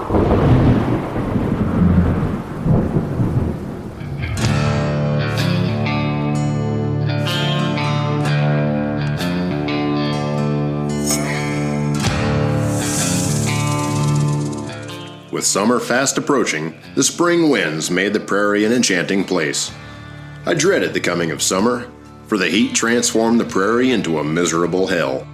With summer fast approaching, the spring winds made the prairie an enchanting place. I dreaded the coming of summer, for the heat transformed the prairie into a miserable hell.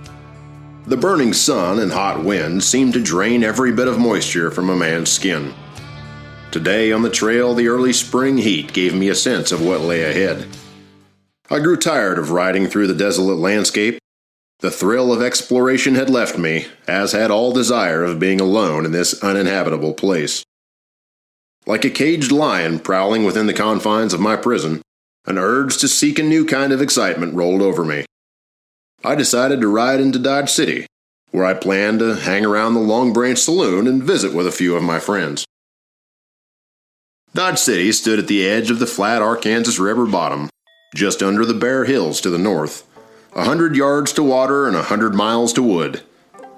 The burning sun and hot winds seemed to drain every bit of moisture from a man's skin. Today on the trail, the early spring heat gave me a sense of what lay ahead. I grew tired of riding through the desolate landscape. The thrill of exploration had left me, as had all desire of being alone in this uninhabitable place. Like a caged lion prowling within the confines of my prison, an urge to seek a new kind of excitement rolled over me. I decided to ride into Dodge City, where I planned to hang around the Long Branch Saloon and visit with a few of my friends. Dodge City stood at the edge of the flat Arkansas River bottom, just under the bare hills to the north. 100 yards to water and 100 miles to wood.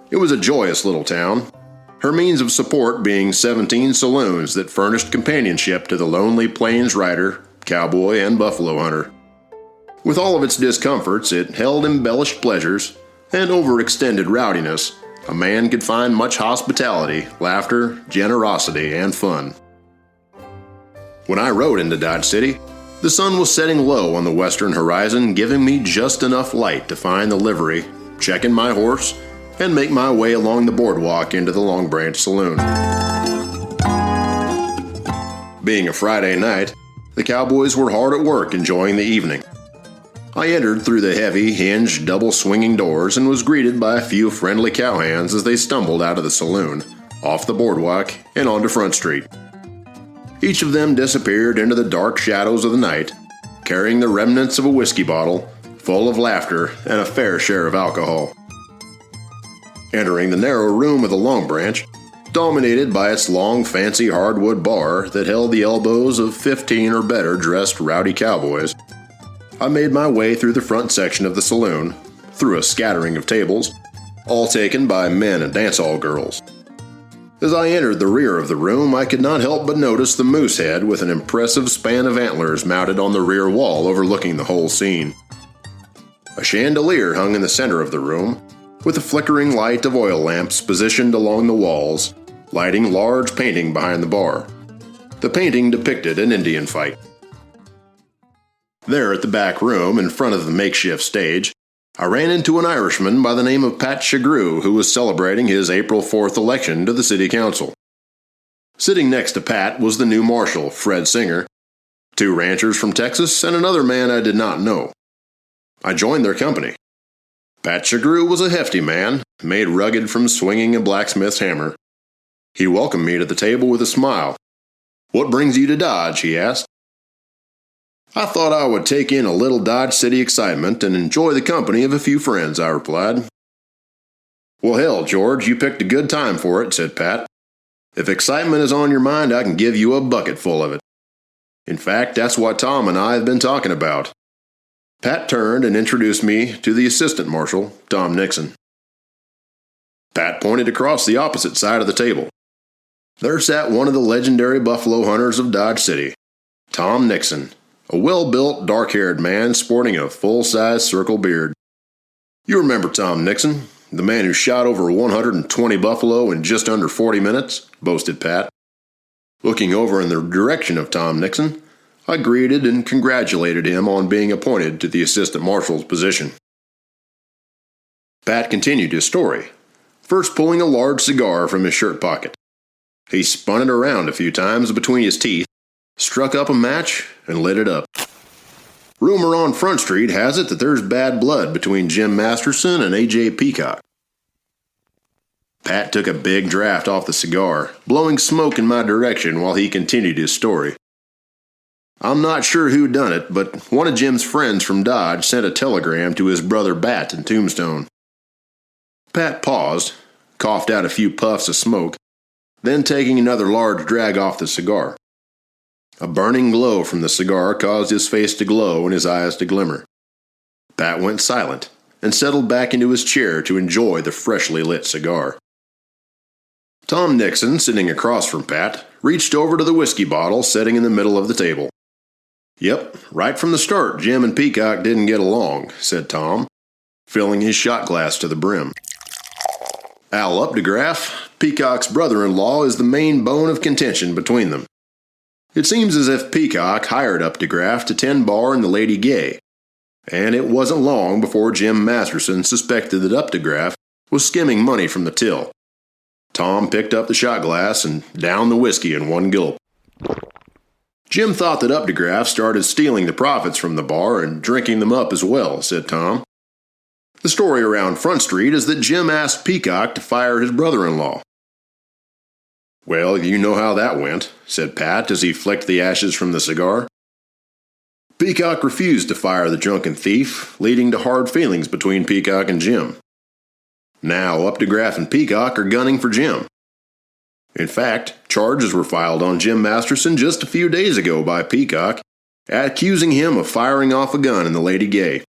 It was a joyous little town, her means of support being 17 saloons that furnished companionship to the lonely plains rider, cowboy, and buffalo hunter. With all of its discomforts, it held embellished pleasures and overextended rowdiness. A man could find much hospitality, laughter, generosity, and fun. When I rode into Dodge City, the sun was setting low on the western horizon, giving me just enough light to find the livery, check in my horse, and make my way along the boardwalk into the Long Branch Saloon. Being a Friday night, the cowboys were hard at work enjoying the evening. I entered through the heavy, hinged, double-swinging doors and was greeted by a few friendly cowhands as they stumbled out of the saloon, off the boardwalk, and onto Front Street. Each of them disappeared into the dark shadows of the night, carrying the remnants of a whiskey bottle, full of laughter and a fair share of alcohol. Entering the narrow room of the Long Branch, dominated by its long, fancy hardwood bar that held the elbows of 15 or better dressed rowdy cowboys, I made my way through the front section of the saloon, through a scattering of tables, all taken by men and dance-hall girls. As I entered the rear of the room, I could not help but notice the moose head with an impressive span of antlers mounted on the rear wall overlooking the whole scene. A chandelier hung in the center of the room, with a flickering light of oil lamps positioned along the walls, lighting large painting behind the bar. The painting depicted an Indian fight. There at the back room, in front of the makeshift stage, I ran into an Irishman by the name of Pat Sughrue, who was celebrating his April 4th election to the city council. Sitting next to Pat was the new marshal, Fred Singer, 2 ranchers from Texas, and another man I did not know. I joined their company. Pat Sughrue was a hefty man, made rugged from swinging a blacksmith's hammer. He welcomed me to the table with a smile. "What brings you to Dodge?" he asked. "I thought I would take in a little Dodge City excitement and enjoy the company of a few friends," I replied. "Well, hell, George, you picked a good time for it," said Pat. "If excitement is on your mind, I can give you a bucket full of it. In fact, that's what Tom and I have been talking about." Pat turned and introduced me to the assistant marshal, Tom Nixon. Pat pointed across the opposite side of the table. There sat one of the legendary buffalo hunters of Dodge City, Tom Nixon, a well-built, dark-haired man sporting a full-size circle beard. "You remember Tom Nixon, the man who shot over 120 buffalo in just under 40 minutes?" boasted Pat. Looking over in the direction of Tom Nixon, I greeted and congratulated him on being appointed to the assistant marshal's position. Pat continued his story, first pulling a large cigar from his shirt pocket. He spun it around a few times between his teeth, struck up a match, and lit it up. "Rumor on Front Street has it that there's bad blood between Jim Masterson and A.J. Peacock." Pat took a big draft off the cigar, blowing smoke in my direction while he continued his story. "I'm not sure who done it, but one of Jim's friends from Dodge sent a telegram to his brother Bat in Tombstone." Pat paused, coughed out a few puffs of smoke, then taking another large drag off the cigar. A burning glow from the cigar caused his face to glow and his eyes to glimmer. Pat went silent and settled back into his chair to enjoy the freshly lit cigar. Tom Nixon, sitting across from Pat, reached over to the whiskey bottle sitting in the middle of the table. "Yep, right from the start, Jim and Peacock didn't get along," said Tom, filling his shot glass to the brim. "Al Updegraff, Peacock's brother-in-law, is the main bone of contention between them. It seems as if Peacock hired Updegraff to tend bar in the Lady Gay, and it wasn't long before Jim Masterson suspected that Updegraff was skimming money from the till." Tom picked up the shot glass and downed the whiskey in one gulp. "Jim thought that Updegraff started stealing the profits from the bar and drinking them up as well," said Tom. "The story around Front Street is that Jim asked Peacock to fire his brother-in-law." "Well, you know how that went," said Pat as he flicked the ashes from the cigar. "Peacock refused to fire the drunken thief, leading to hard feelings between Peacock and Jim. Now Updegraff and Peacock are gunning for Jim. In fact, charges were filed on Jim Masterson just a few days ago by Peacock, accusing him of firing off a gun in the Lady Gay."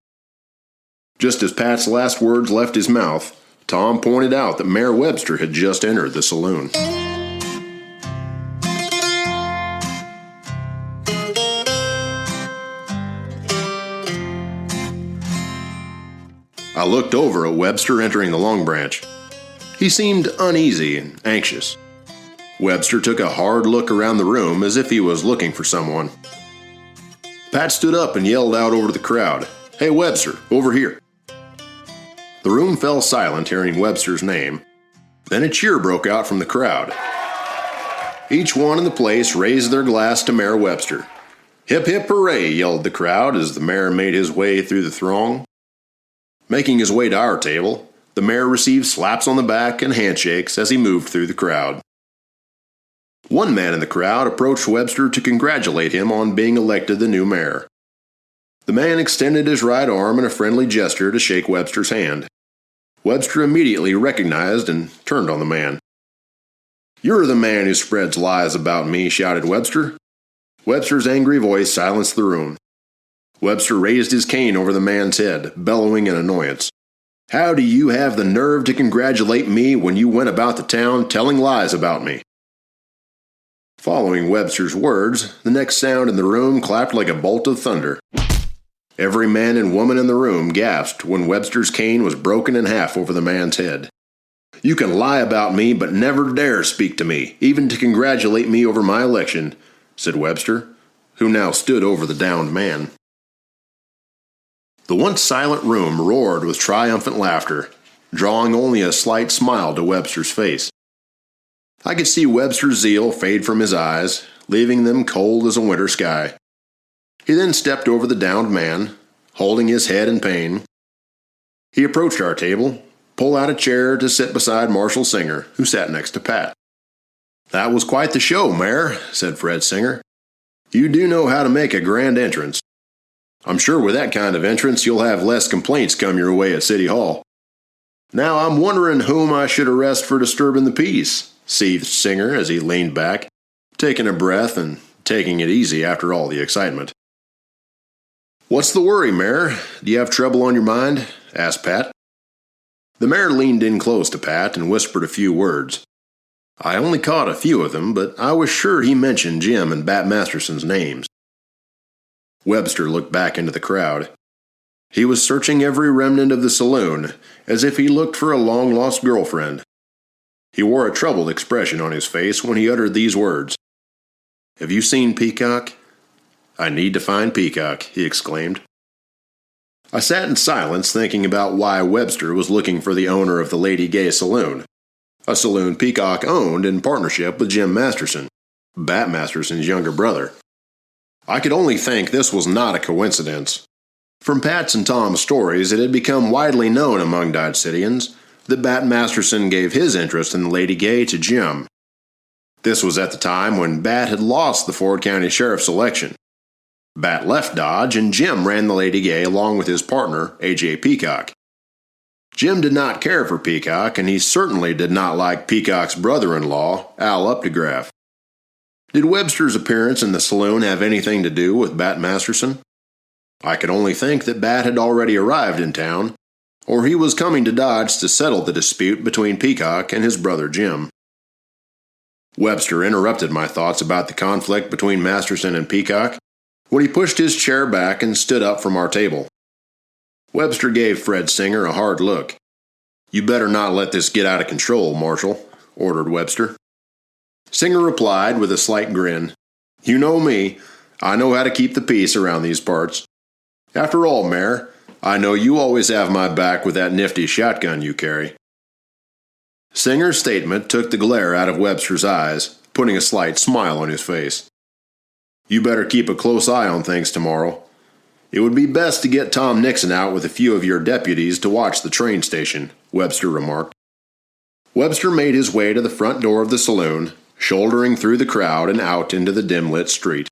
Just as Pat's last words left his mouth, Tom pointed out that Mayor Webster had just entered the saloon. I looked over at Webster entering the Long Branch. He seemed uneasy and anxious. Webster took a hard look around the room as if he was looking for someone. Pat stood up and yelled out over the crowd, "Hey Webster, over here." The room fell silent hearing Webster's name. Then a cheer broke out from the crowd. Each one in the place raised their glass to Mayor Webster. "Hip hip hooray," yelled the crowd as the mayor made his way through the throng. Making his way to our table, the mayor received slaps on the back and handshakes as he moved through the crowd. One man in the crowd approached Webster to congratulate him on being elected the new mayor. The man extended his right arm in a friendly gesture to shake Webster's hand. Webster immediately recognized and turned on the man. "You're the man who spreads lies about me," shouted Webster. Webster's angry voice silenced the room. Webster raised his cane over the man's head, bellowing in annoyance. "How do you have the nerve to congratulate me when you went about the town telling lies about me?" Following Webster's words, the next sound in the room clapped like a bolt of thunder. Every man and woman in the room gasped when Webster's cane was broken in half over the man's head. "You can lie about me, but never dare speak to me, even to congratulate me over my election," said Webster, who now stood over the downed man. The once silent room roared with triumphant laughter, drawing only a slight smile to Webster's face. I could see Webster's zeal fade from his eyes, leaving them cold as a winter sky. He then stepped over the downed man, holding his head in pain. He approached our table, pulled out a chair to sit beside Marshal Singer, who sat next to Pat. "That was quite the show, Mayor," said Fred Singer. "You do know how to make a grand entrance. I'm sure with that kind of entrance you'll have less complaints come your way at City Hall." "Now I'm wondering whom I should arrest for disturbing the peace," seethed Singer as he leaned back, taking a breath and taking it easy after all the excitement. "What's the worry, Mayor? Do you have trouble on your mind?" asked Pat. The mayor leaned in close to Pat and whispered a few words. I only caught a few of them, but I was sure he mentioned Jim and Bat Masterson's names. Webster looked back into the crowd. He was searching every remnant of the saloon, as if he looked for a long-lost girlfriend. He wore a troubled expression on his face when he uttered these words. "Have you seen Peacock?" "I need to find Peacock," he exclaimed. I sat in silence thinking about why Webster was looking for the owner of the Lady Gay Saloon, a saloon Peacock owned in partnership with Jim Masterson, Bat Masterson's younger brother. I could only think this was not a coincidence. From Pat's and Tom's stories, it had become widely known among Dodge Cityans that Bat Masterson gave his interest in the Lady Gay to Jim. This was at the time when Bat had lost the Ford County Sheriff's election. Bat left Dodge, and Jim ran the Lady Gay along with his partner, A.J. Peacock. Jim did not care for Peacock, and he certainly did not like Peacock's brother-in-law, Al Updegraff. Did Webster's appearance in the saloon have anything to do with Bat Masterson? I could only think that Bat had already arrived in town, or he was coming to Dodge to settle the dispute between Peacock and his brother Jim. Webster interrupted my thoughts about the conflict between Masterson and Peacock when he pushed his chair back and stood up from our table. Webster gave Fred Singer a hard look. "You better not let this get out of control, Marshal," ordered Webster. Singer replied with a slight grin, "You know me. I know how to keep the peace around these parts. After all, Mayor, I know you always have my back with that nifty shotgun you carry." Singer's statement took the glare out of Webster's eyes, putting a slight smile on his face. "You better keep a close eye on things tomorrow. It would be best to get Tom Nixon out with a few of your deputies to watch the train station," Webster remarked. Webster made his way to the front door of the saloon, shouldering through the crowd and out into the dim-lit street.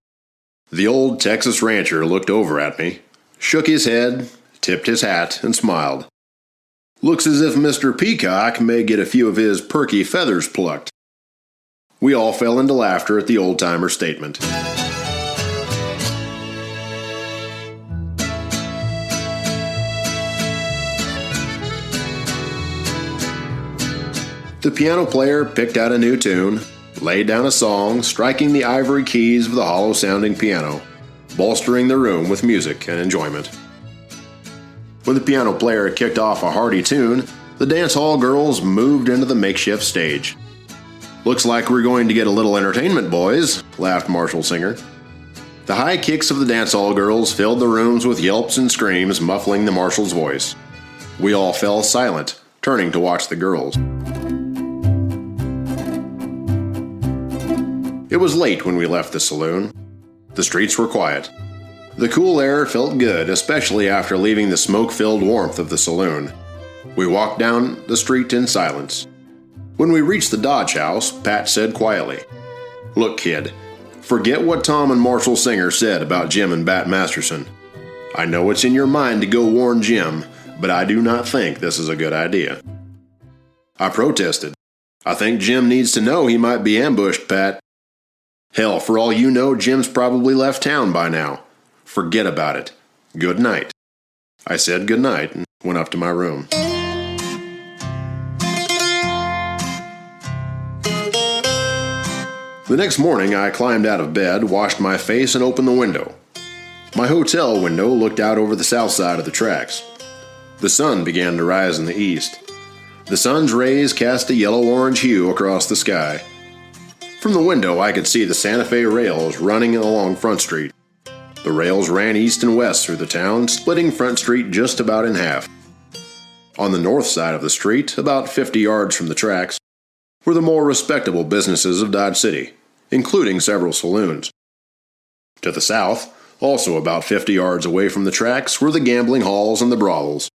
The old Texas rancher looked over at me, shook his head, tipped his hat, and smiled. "Looks as if Mr. Peacock may get a few of his perky feathers plucked." We all fell into laughter at the old-timer statement. The piano player picked out a new tune, laid down a song, striking the ivory keys of the hollow-sounding piano, bolstering the room with music and enjoyment. When the piano player kicked off a hearty tune, the dance hall girls moved into the makeshift stage. "Looks like we're going to get a little entertainment, boys," laughed Marshal Singer. The high kicks of the dance hall girls filled the rooms with yelps and screams, muffling the marshal's voice. We all fell silent, turning to watch the girls. It was late when we left the saloon. The streets were quiet. The cool air felt good, especially after leaving the smoke-filled warmth of the saloon. We walked down the street in silence. When we reached the Dodge house, Pat said quietly, "Look, kid, forget what Tom and Marshal Singer said about Jim and Bat Masterson. I know it's in your mind to go warn Jim, but I do not think this is a good idea." I protested. "I think Jim needs to know he might be ambushed, Pat." "Hell, for all you know, Jim's probably left town by now. Forget about it. Good night." I said good night and went up to my room. The next morning, I climbed out of bed, washed my face, and opened the window. My hotel window looked out over the south side of the tracks. The sun began to rise in the east. The sun's rays cast a yellow-orange hue across the sky. From the window, I could see the Santa Fe rails running along Front Street. The rails ran east and west through the town, splitting Front Street just about in half. On the north side of the street, about 50 yards from the tracks, were the more respectable businesses of Dodge City, including several saloons. To the south, also about 50 yards away from the tracks, were the gambling halls and the brothels.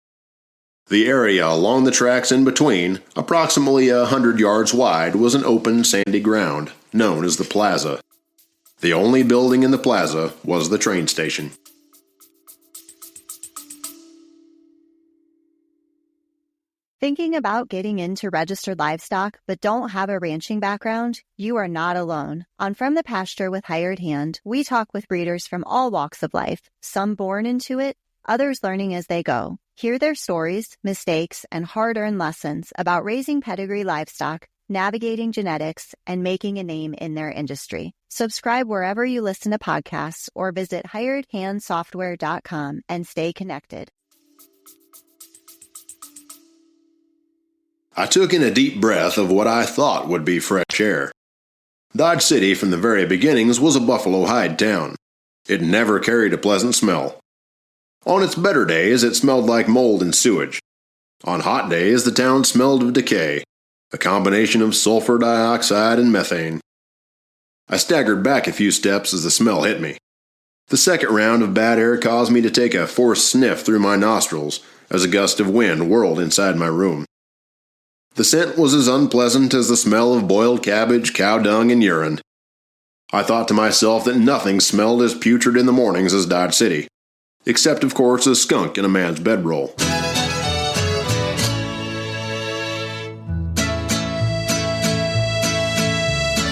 The area along the tracks in between, approximately 100 yards wide, was an open, sandy ground, known as the Plaza. The only building in the plaza was the train station. Thinking about getting into registered livestock but don't have a ranching background? You are not alone. On From the Pasture with Hired Hand, we talk with breeders from all walks of life, some born into it, others learning as they go. Hear their stories, mistakes, and hard-earned lessons about raising pedigree livestock, navigating genetics, and making a name in their industry. Subscribe wherever you listen to podcasts or visit hiredhandsoftware.com and stay connected. I took in a deep breath of what I thought would be fresh air. Dodge City from the very beginnings was a buffalo hide town. It never carried a pleasant smell. On its better days, it smelled like mold and sewage. On hot days, the town smelled of decay, a combination of sulfur dioxide and methane. I staggered back a few steps as the smell hit me. The second round of bad air caused me to take a forced sniff through my nostrils as a gust of wind whirled inside my room. The scent was as unpleasant as the smell of boiled cabbage, cow dung, and urine. I thought to myself that nothing smelled as putrid in the mornings as Dodge City, except, of course, a skunk in a man's bedroll.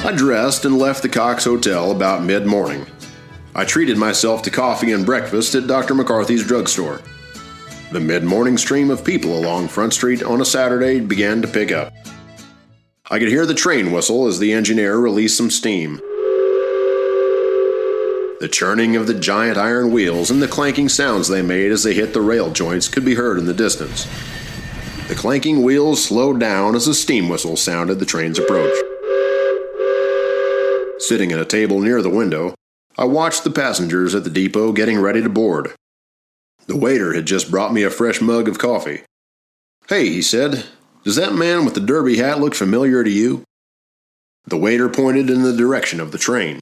I dressed and left the Cox Hotel about mid-morning. I treated myself to coffee and breakfast at Dr. McCarthy's drugstore. The mid-morning stream of people along Front Street on a Saturday began to pick up. I could hear the train whistle as the engineer released some steam. The churning of the giant iron wheels and the clanking sounds they made as they hit the rail joints could be heard in the distance. The clanking wheels slowed down as a steam whistle sounded the train's approach. Sitting at a table near the window, I watched the passengers at the depot getting ready to board. The waiter had just brought me a fresh mug of coffee. "Hey," he said, "does that man with the derby hat look familiar to you?" The waiter pointed in the direction of the train.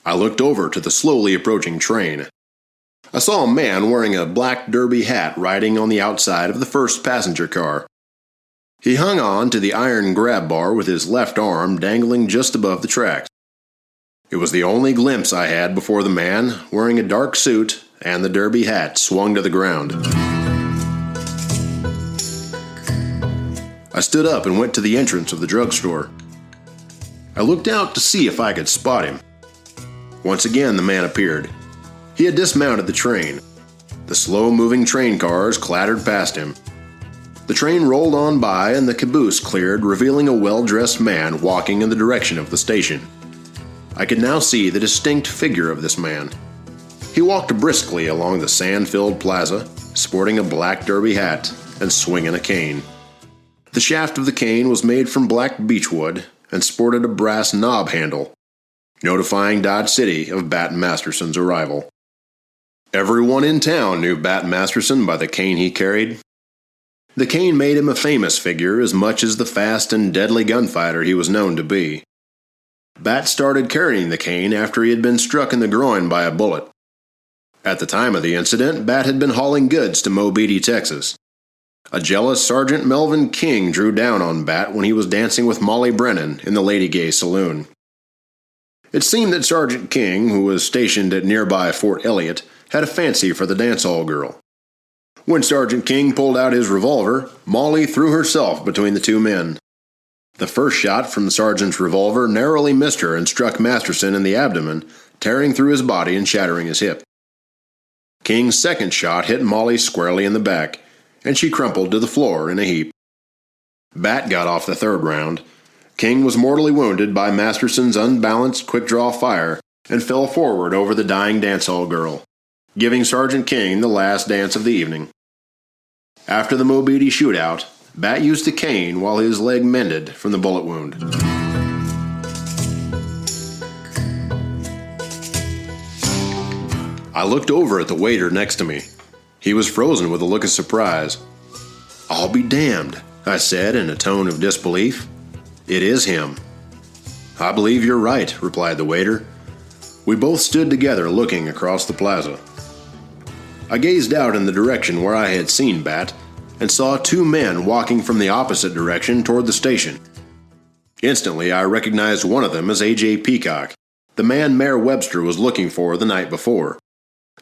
I looked over to the slowly approaching train. I saw a man wearing a black derby hat riding on the outside of the first passenger car. He hung on to the iron grab bar with his left arm dangling just above the tracks. It was the only glimpse I had before the man, wearing a dark suit and the derby hat, swung to the ground. I stood up and went to the entrance of the drugstore. I looked out to see if I could spot him. Once again, the man appeared. He had dismounted the train. The slow-moving train cars clattered past him. The train rolled on by and the caboose cleared, revealing a well-dressed man walking in the direction of the station. I could now see the distinct figure of this man. He walked briskly along the sand-filled plaza, sporting a black derby hat and swinging a cane. The shaft of the cane was made from black beechwood and sported a brass knob handle, notifying Dodge City of Bat Masterson's arrival. Everyone in town knew Bat Masterson by the cane he carried. The cane made him a famous figure as much as the fast and deadly gunfighter he was known to be. Bat started carrying the cane after he had been struck in the groin by a bullet. At the time of the incident, Bat had been hauling goods to Mobeetie, Texas. A jealous Sergeant Melvin King drew down on Bat when he was dancing with Molly Brennan in the Lady Gay Saloon. It seemed that Sergeant King, who was stationed at nearby Fort Elliott, had a fancy for the dance-hall girl. When Sergeant King pulled out his revolver, Molly threw herself between the two men. The first shot from the sergeant's revolver narrowly missed her and struck Masterson in the abdomen, tearing through his body and shattering his hip. King's second shot hit Molly squarely in the back, and she crumpled to the floor in a heap. Bat got off the third round. King was mortally wounded by Masterson's unbalanced quick-draw fire and fell forward over the dying dance-hall girl, giving Sergeant King the last dance of the evening. After the Mobeetie shootout, Bat used a cane while his leg mended from the bullet wound. I looked over at the waiter next to me. He was frozen with a look of surprise. "I'll be damned," I said in a tone of disbelief. "It is him." "I believe you're right," replied the waiter. We both stood together looking across the plaza. I gazed out in the direction where I had seen Bat and saw two men walking from the opposite direction toward the station. Instantly, I recognized one of them as A.J. Peacock, the man Mayor Webster was looking for the night before,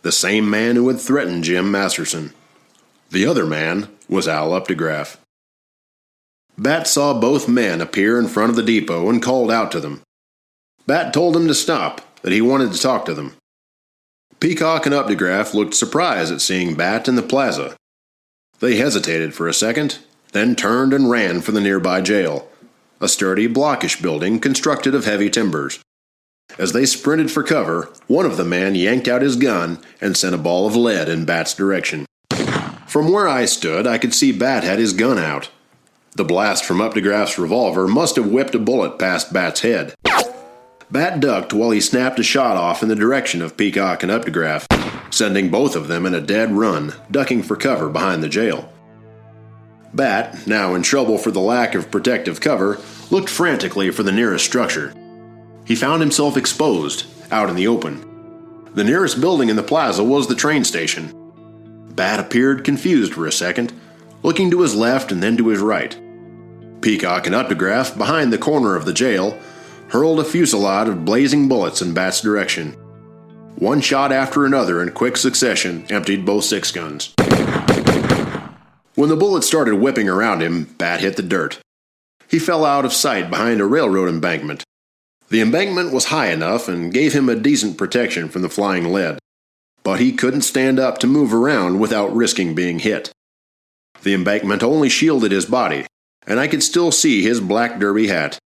the same man who had threatened Jim Masterson. The other man was Al Updegraff. Bat saw both men appear in front of the depot and called out to them. Bat told them to stop, that he wanted to talk to them. Peacock and Updegraff looked surprised at seeing Bat in the plaza. They hesitated for a second, then turned and ran for the nearby jail, a sturdy, blockish building constructed of heavy timbers. As they sprinted for cover, one of the men yanked out his gun and sent a ball of lead in Bat's direction. From where I stood, I could see Bat had his gun out. The blast from Updegraff's revolver must have whipped a bullet past Bat's head. Bat ducked while he snapped a shot off in the direction of Peacock and Updegraff, sending both of them in a dead run, ducking for cover behind the jail. Bat, now in trouble for the lack of protective cover, looked frantically for the nearest structure. He found himself exposed, out in the open. The nearest building in the plaza was the train station. Bat appeared confused for a second, looking to his left and then to his right. Peacock and Updegraff, behind the corner of the jail, hurled a fusillade of blazing bullets in Bat's direction. One shot after another in quick succession emptied both six guns. When the bullets started whipping around him, Bat hit the dirt. He fell out of sight behind a railroad embankment. The embankment was high enough and gave him a decent protection from the flying lead, but he couldn't stand up to move around without risking being hit. The embankment only shielded his body, and I could still see his black derby hat.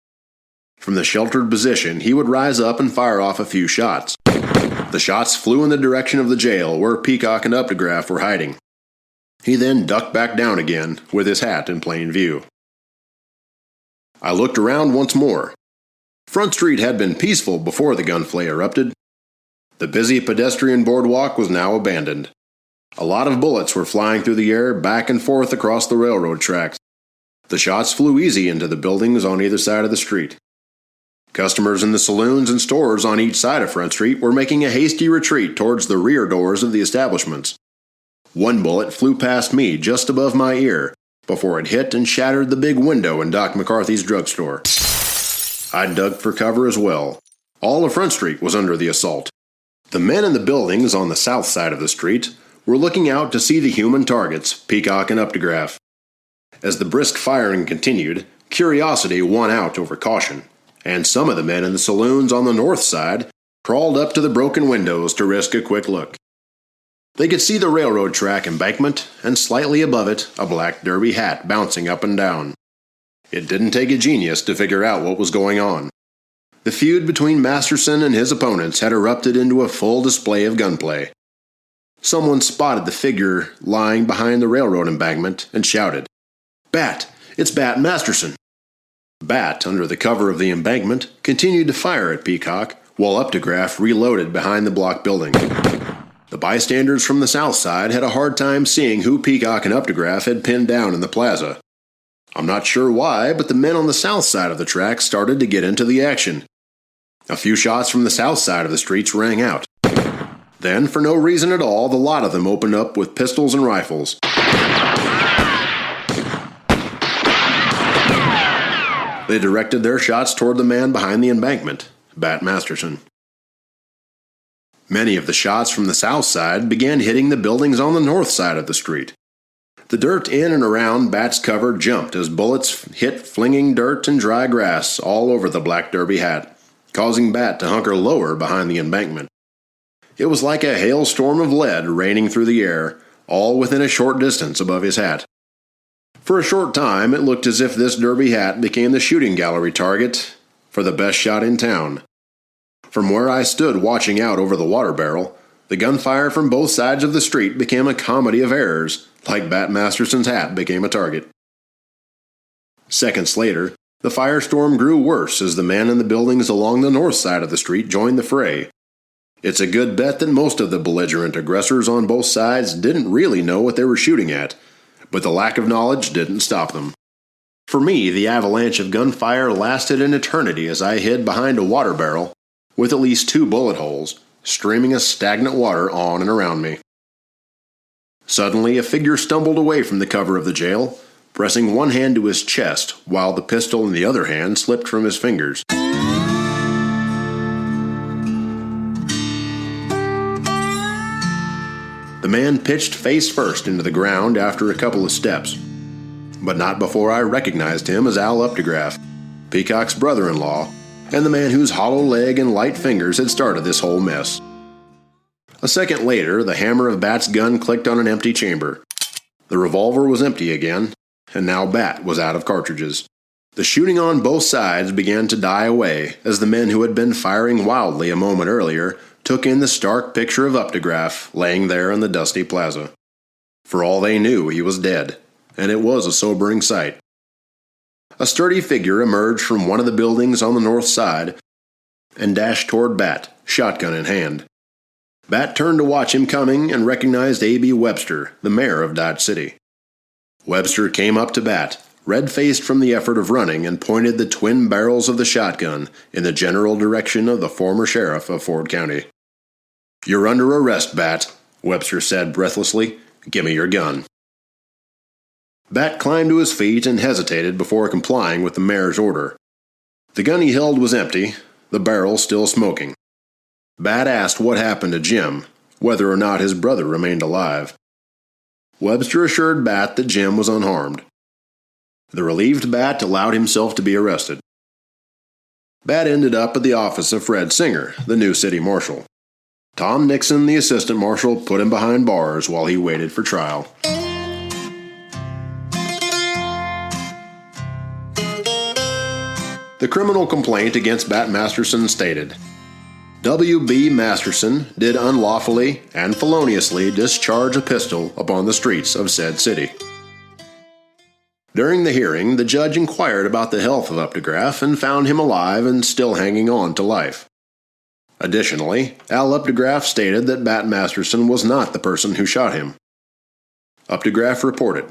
From the sheltered position, he would rise up and fire off a few shots. The shots flew in the direction of the jail where Peacock and Updegraff were hiding. He then ducked back down again, with his hat in plain view. I looked around once more. Front Street had been peaceful before the gunplay erupted. The busy pedestrian boardwalk was now abandoned. A lot of bullets were flying through the air back and forth across the railroad tracks. The shots flew easy into the buildings on either side of the street. Customers in the saloons and stores on each side of Front Street were making a hasty retreat towards the rear doors of the establishments. One bullet flew past me just above my ear before it hit and shattered the big window in Doc McCarthy's drugstore. I dug for cover as well. All of Front Street was under the assault. The men in the buildings on the south side of the street were looking out to see the human targets, Peacock and Updegraff. As the brisk firing continued, curiosity won out over caution, and some of the men in the saloons on the north side crawled up to the broken windows to risk a quick look. They could see the railroad track embankment, and slightly above it, a black derby hat bouncing up and down. It didn't take a genius to figure out what was going on. The feud between Masterson and his opponents had erupted into a full display of gunplay. Someone spotted the figure lying behind the railroad embankment and shouted, "Bat! It's Bat Masterson!" Bat, under the cover of the embankment, continued to fire at Peacock, while Updegraff reloaded behind the block building. The bystanders from the south side had a hard time seeing who Peacock and Updegraff had pinned down in the plaza. I'm not sure why, but the men on the south side of the track started to get into the action. A few shots from the south side of the streets rang out. Then, for no reason at all, the lot of them opened up with pistols and rifles. They directed their shots toward the man behind the embankment, Bat Masterson. Many of the shots from the south side began hitting the buildings on the north side of the street. The dirt in and around Bat's cover jumped as bullets hit, flinging dirt and dry grass all over the black derby hat, causing Bat to hunker lower behind the embankment. It was like a hailstorm of lead raining through the air, all within a short distance above his hat. For a short time, it looked as if this derby hat became the shooting gallery target for the best shot in town. From where I stood watching out over the water barrel, the gunfire from both sides of the street became a comedy of errors, like Bat Masterson's hat became a target. Seconds later, the firestorm grew worse as the men in the buildings along the north side of the street joined the fray. It's a good bet that most of the belligerent aggressors on both sides didn't really know what they were shooting at, but the lack of knowledge didn't stop them. For me, the avalanche of gunfire lasted an eternity as I hid behind a water barrel, with at least 2 bullet holes, streaming a stagnant water on and around me. Suddenly, a figure stumbled away from the cover of the jail, pressing one hand to his chest while the pistol in the other hand slipped from his fingers. The man pitched face first into the ground after a couple of steps, but not before I recognized him as Al Updegraff, Peacock's brother-in-law, and the man whose hollow leg and light fingers had started this whole mess. A second later, the hammer of Bat's gun clicked on an empty chamber. The revolver was empty again, and now Bat was out of cartridges. The shooting on both sides began to die away as the men who had been firing wildly a moment earlier took in the stark picture of Updegraff laying there in the dusty plaza. For all they knew, he was dead, and it was a sobering sight. A sturdy figure emerged from one of the buildings on the north side and dashed toward Bat, shotgun in hand. Bat turned to watch him coming and recognized A.B. Webster, the mayor of Dodge City. Webster came up to Bat, red-faced from the effort of running, and pointed the twin barrels of the shotgun in the general direction of the former sheriff of Ford County. "You're under arrest, Bat," Webster said breathlessly. "Give me your gun." Bat climbed to his feet and hesitated before complying with the mayor's order. The gun he held was empty, the barrel still smoking. Bat asked what happened to Jim, whether or not his brother remained alive. Webster assured Bat that Jim was unharmed. The relieved Bat allowed himself to be arrested. Bat ended up at the office of Fred Singer, the new city marshal. Tom Nixon, the assistant marshal, put him behind bars while he waited for trial. The criminal complaint against Bat Masterson stated, W.B. Masterson did unlawfully and feloniously discharge a pistol upon the streets of said city. During the hearing, the judge inquired about the health of Updegraff and found him alive and still hanging on to life. Additionally, Al Updegraff stated that Bat Masterson was not the person who shot him. Updegraff reported,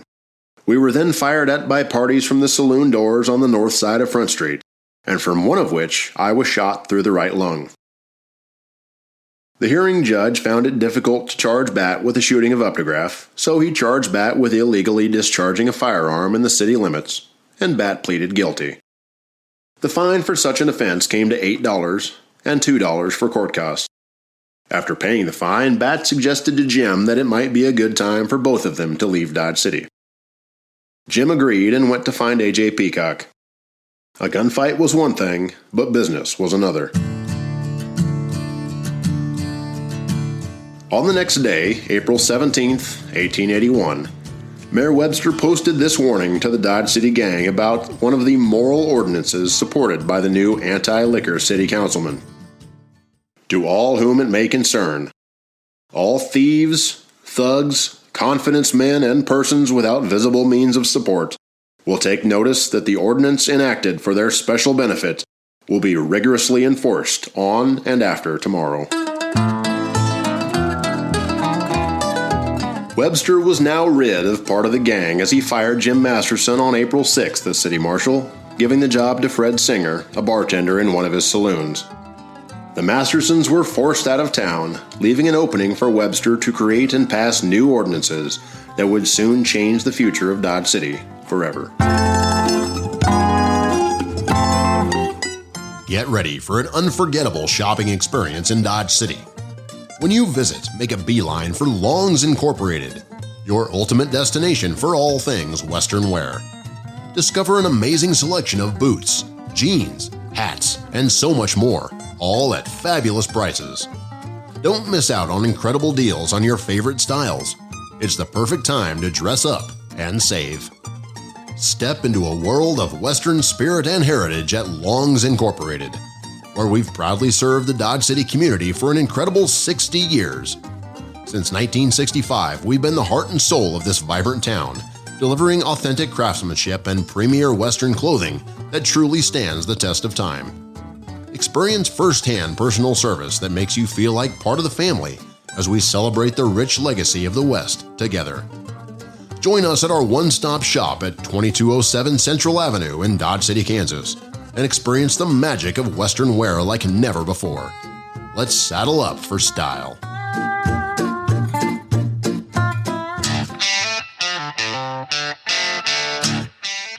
"We were then fired at by parties from the saloon doors on the north side of Front Street, and from one of which I was shot through the right lung." The hearing judge found it difficult to charge Bat with the shooting of Updegraff, so he charged Bat with illegally discharging a firearm in the city limits, and Bat pleaded guilty. The fine for such an offense came to $8 and $2 for court costs. After paying the fine, Bat suggested to Jim that it might be a good time for both of them to leave Dodge City. Jim agreed and went to find A.J. Peacock. A gunfight was one thing, but business was another. On the next day, April 17th, 1881, Mayor Webster posted this warning to the Dodge City gang about one of the moral ordinances supported by the new anti-liquor city councilman. To all whom it may concern, all thieves, thugs, confidence men, and persons without visible means of support will take notice that the ordinance enacted for their special benefit will be rigorously enforced on and after tomorrow. Webster was now rid of part of the gang as he fired Jim Masterson on April 6th as city marshal, giving the job to Fred Singer, a bartender in one of his saloons. The Mastersons were forced out of town, leaving an opening for Webster to create and pass new ordinances that would soon change the future of Dodge City forever. Get ready for an unforgettable shopping experience in Dodge City. When you visit, make a beeline for Long's Incorporated, your ultimate destination for all things Western wear. Discover an amazing selection of boots, jeans, hats, and so much more, all at fabulous prices. Don't miss out on incredible deals on your favorite styles. It's the perfect time to dress up and save. Step into a world of Western spirit and heritage at Long's Incorporated, where we've proudly served the Dodge City community for an incredible 60 years. Since 1965, we've been the heart and soul of this vibrant town, delivering authentic craftsmanship and premier Western clothing that truly stands the test of time. Experience firsthand personal service that makes you feel like part of the family as we celebrate the rich legacy of the West together. Join us at our one-stop shop at 2207 Central Avenue in Dodge City, Kansas, and experience the magic of Western wear like never before. Let's saddle up for style.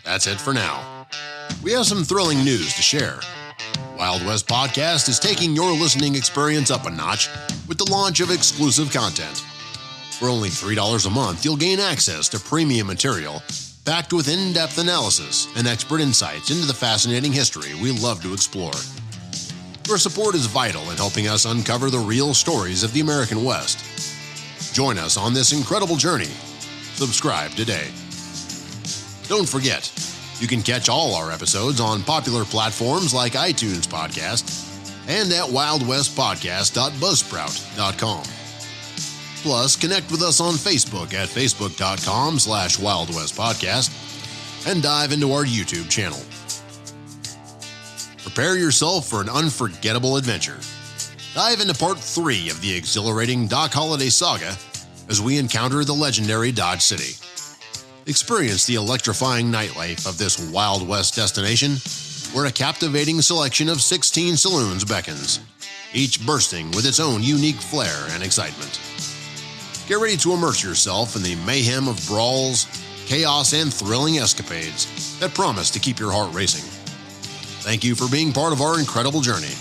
That's it for now. We have some thrilling news to share. Wild West Podcast is taking your listening experience up a notch with the launch of exclusive content. For only $3 a month, you'll gain access to premium material packed with in-depth analysis and expert insights into the fascinating history we love to explore. Your support is vital in helping us uncover the real stories of the American West. Join us on this incredible journey. Subscribe today. Don't forget, you can catch all our episodes on popular platforms like iTunes Podcast and at wildwestpodcast.buzzsprout.com. Plus, connect with us on Facebook at facebook.com/wildwestpodcast and dive into our YouTube channel. Prepare yourself for an unforgettable adventure. Dive into part 3 of the exhilarating Doc Holliday saga as we encounter the legendary Dodge City. Experience the electrifying nightlife of this Wild West destination where a captivating selection of 16 saloons beckons, each bursting with its own unique flair and excitement. Get ready to immerse yourself in the mayhem of brawls, chaos, and thrilling escapades that promise to keep your heart racing. Thank you for being part of our incredible journey.